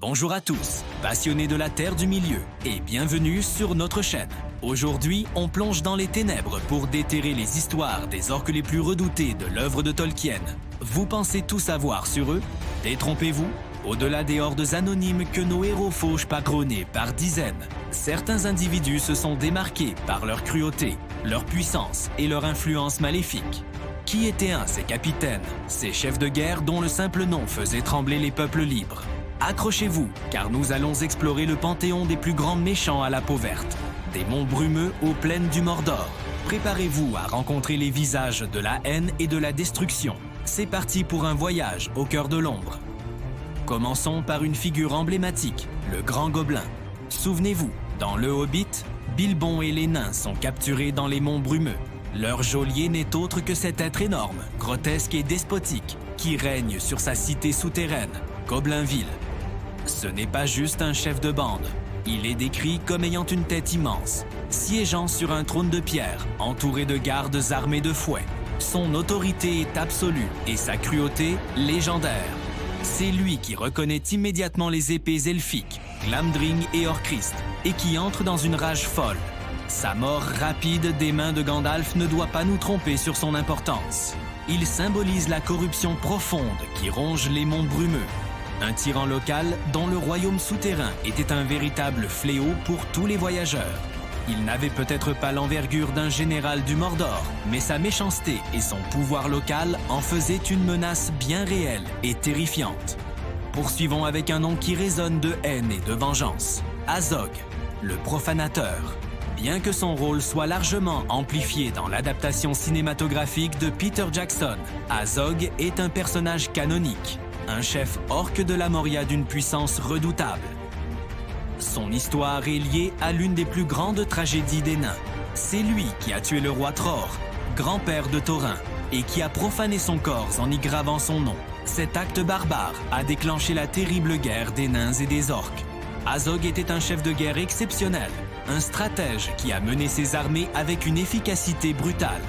Bonjour à tous, passionnés de la Terre du Milieu, et bienvenue sur notre chaîne. Aujourd'hui, on plonge dans les ténèbres pour déterrer les histoires des orques les plus redoutés de l'œuvre de Tolkien. Vous pensez tout savoir sur eux? Détrompez-vous, au-delà des hordes anonymes que nos héros fauchent pagronnés par dizaines, certains individus se sont démarqués par leur cruauté, leur puissance et leur influence maléfique. Qui étaient ces capitaines, ces chefs de guerre dont le simple nom faisait trembler les peuples libres? Accrochez-vous, car nous allons explorer le panthéon des plus grands méchants à la peau verte, des monts brumeux aux plaines du Mordor. Préparez-vous à rencontrer les visages de la haine et de la destruction. C'est parti pour un voyage au cœur de l'ombre. Commençons par une figure emblématique, le Grand Gobelin. Souvenez-vous, dans Le Hobbit, Bilbon et les nains sont capturés dans les monts brumeux. Leur geôlier n'est autre que cet être énorme, grotesque et despotique, qui règne sur sa cité souterraine, Goblinville. Ce n'est pas juste un chef de bande. Il est décrit comme ayant une tête immense, siégeant sur un trône de pierre, entouré de gardes armés de fouets. Son autorité est absolue et sa cruauté légendaire. C'est lui qui reconnaît immédiatement les épées elfiques, Glamdring et Orcrist, et qui entre dans une rage folle. Sa mort rapide des mains de Gandalf ne doit pas nous tromper sur son importance. Il symbolise la corruption profonde qui ronge les monts brumeux. Un tyran local dont le royaume souterrain était un véritable fléau pour tous les voyageurs. Il n'avait peut-être pas l'envergure d'un général du Mordor, mais sa méchanceté et son pouvoir local en faisaient une menace bien réelle et terrifiante. Poursuivons avec un nom qui résonne de haine et de vengeance. Azog, le profanateur. Bien que son rôle soit largement amplifié dans l'adaptation cinématographique de Peter Jackson, Azog est un personnage canonique. Un chef orque de la Moria d'une puissance redoutable. Son histoire est liée à l'une des plus grandes tragédies des nains. C'est lui qui a tué le roi Tror, grand-père de Thorin, et qui a profané son corps en y gravant son nom. Cet acte barbare a déclenché la terrible guerre des nains et des orques. Azog était un chef de guerre exceptionnel, un stratège qui a mené ses armées avec une efficacité brutale.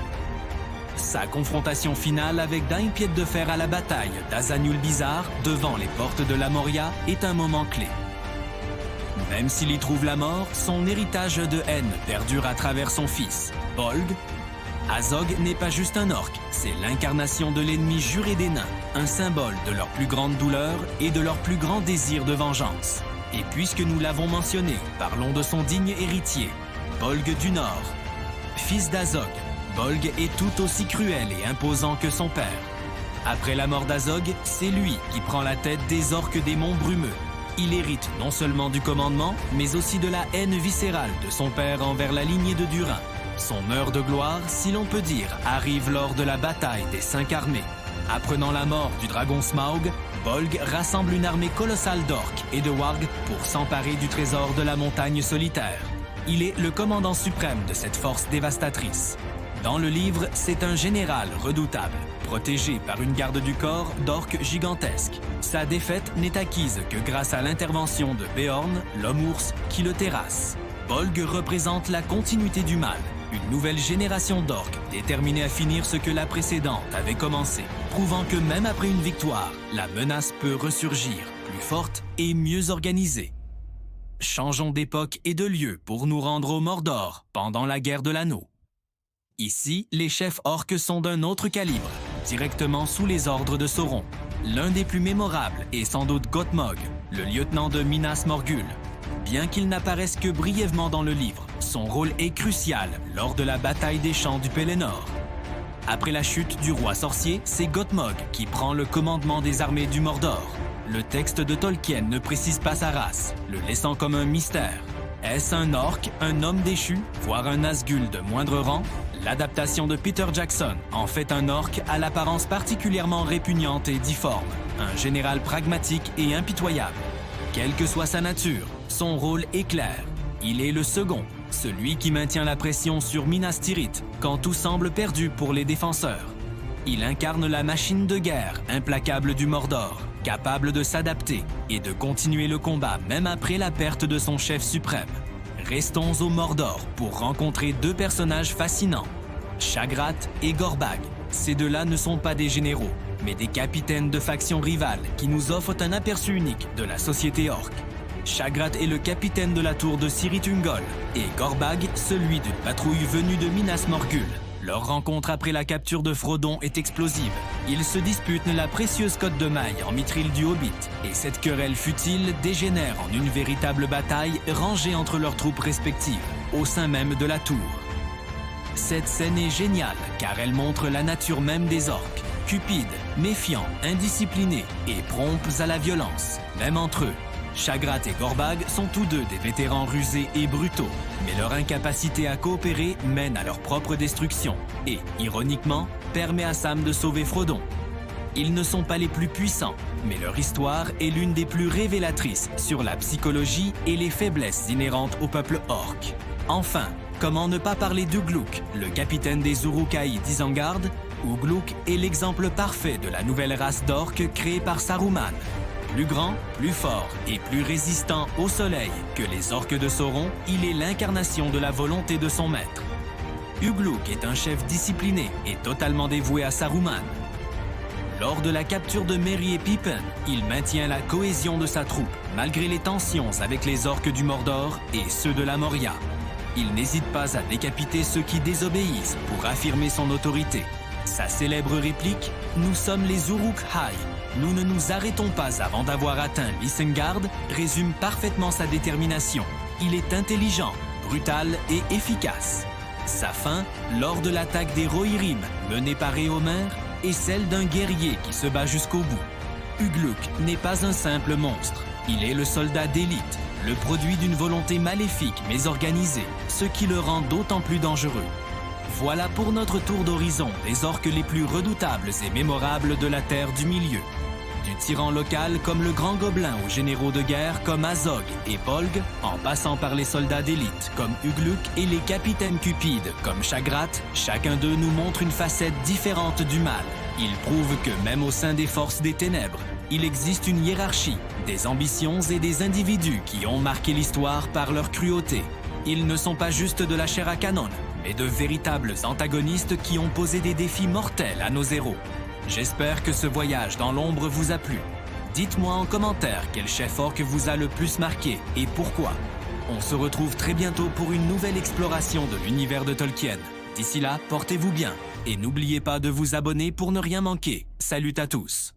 Sa confrontation finale avec Dain Pied de Fer à la bataille d'Azanul-Bizarre devant les portes de la Moria est un moment clé. Même s'il y trouve la mort, son héritage de haine perdure à travers son fils, Bolg. Azog n'est pas juste un orque, c'est l'incarnation de l'ennemi juré des nains, un symbole de leur plus grande douleur et de leur plus grand désir de vengeance. Et puisque nous l'avons mentionné, parlons de son digne héritier, Bolg du Nord. Fils d'Azog, Bolg est tout aussi cruel et imposant que son père. Après la mort d'Azog, c'est lui qui prend la tête des orques des monts brumeux. Il hérite non seulement du commandement, mais aussi de la haine viscérale de son père envers la lignée de Durin. Son heure de gloire, si l'on peut dire, arrive lors de la bataille des 5 armées. Apprenant la mort du dragon Smaug, Bolg rassemble une armée colossale d'orques et de wargs pour s'emparer du trésor de la montagne solitaire. Il est le commandant suprême de cette force dévastatrice. Dans le livre, c'est un général redoutable, protégé par une garde du corps d'orques gigantesques. Sa défaite n'est acquise que grâce à l'intervention de Beorn, l'homme-ours, qui le terrasse. Bolg représente la continuité du mal, une nouvelle génération d'orques déterminée à finir ce que la précédente avait commencé, prouvant que même après une victoire, la menace peut ressurgir, plus forte et mieux organisée. Changeons d'époque et de lieu pour nous rendre au Mordor pendant la guerre de l'Anneau. Ici, les chefs orques sont d'un autre calibre, directement sous les ordres de Sauron. L'un des plus mémorables est sans doute Gothmog, le lieutenant de Minas Morgul. Bien qu'il n'apparaisse que brièvement dans le livre, son rôle est crucial lors de la bataille des champs du Pelennor. Après la chute du roi sorcier, c'est Gothmog qui prend le commandement des armées du Mordor. Le texte de Tolkien ne précise pas sa race, le laissant comme un mystère. Est-ce un orc, un homme déchu, voire un Nazgûl de moindre rang? L'adaptation de Peter Jackson en fait un orc à l'apparence particulièrement répugnante et difforme, un général pragmatique et impitoyable. Quelle que soit sa nature, son rôle est clair. Il est le second, celui qui maintient la pression sur Minas Tirith quand tout semble perdu pour les défenseurs. Il incarne la machine de guerre implacable du Mordor, capable de s'adapter et de continuer le combat même après la perte de son chef suprême. Restons au Mordor pour rencontrer deux personnages fascinants, Shagrat et Gorbag. Ces deux-là ne sont pas des généraux, mais des capitaines de factions rivales qui nous offrent un aperçu unique de la société orque. Shagrat est le capitaine de la tour de Cirith Ungol et Gorbag, celui d'une patrouille venue de Minas Morgul. Leur rencontre après la capture de Frodon est explosive. Ils se disputent la précieuse côte de maille en mithril du Hobbit, et cette querelle futile dégénère en une véritable bataille rangée entre leurs troupes respectives, au sein même de la tour. Cette scène est géniale car elle montre la nature même des orques, cupides, méfiants, indisciplinés et prompts à la violence, même entre eux. Shagrat et Gorbag sont tous deux des vétérans rusés et brutaux, mais leur incapacité à coopérer mène à leur propre destruction et, ironiquement, permet à Sam de sauver Frodon. Ils ne sont pas les plus puissants, mais leur histoire est l'une des plus révélatrices sur la psychologie et les faiblesses inhérentes au peuple orc. Enfin, comment ne pas parler d'Ugluk, le capitaine des Uruk-hai d'Isengard? Ugluk est l'exemple parfait de la nouvelle race d'orques créée par Saruman. Plus grand, plus fort et plus résistant au soleil que les orques de Sauron, il est l'incarnation de la volonté de son maître. Ugluk est un chef discipliné et totalement dévoué à Saruman. Lors de la capture de Merry et Pippin, il maintient la cohésion de sa troupe, malgré les tensions avec les orques du Mordor et ceux de la Moria. Il n'hésite pas à décapiter ceux qui désobéissent pour affirmer son autorité. Sa célèbre réplique « Nous sommes les Uruk-hai. Nous ne nous arrêtons pas avant d'avoir atteint l'Isengard » résume parfaitement sa détermination. Il est intelligent, brutal et efficace. Sa fin, lors de l'attaque des Rohirrim, menée par Éomer, est celle d'un guerrier qui se bat jusqu'au bout. Ugluk n'est pas un simple monstre. Il est le soldat d'élite, le produit d'une volonté maléfique mais organisée, ce qui le rend d'autant plus dangereux. Voilà pour notre tour d'horizon des orques les plus redoutables et mémorables de la Terre du Milieu. Du tyran local comme le Grand Gobelin aux généraux de guerre comme Azog et Bolg, en passant par les soldats d'élite comme Ugluk et les capitaines cupides comme Shagrat, chacun d'eux nous montre une facette différente du mal. Ils prouvent que même au sein des forces des ténèbres, il existe une hiérarchie, des ambitions et des individus qui ont marqué l'histoire par leur cruauté. Ils ne sont pas juste de la chair à canon, mais de véritables antagonistes qui ont posé des défis mortels à nos héros. J'espère que ce voyage dans l'ombre vous a plu. Dites-moi en commentaire quel chef orc vous a le plus marqué et pourquoi. On se retrouve très bientôt pour une nouvelle exploration de l'univers de Tolkien. D'ici là, portez-vous bien et n'oubliez pas de vous abonner pour ne rien manquer. Salut à tous!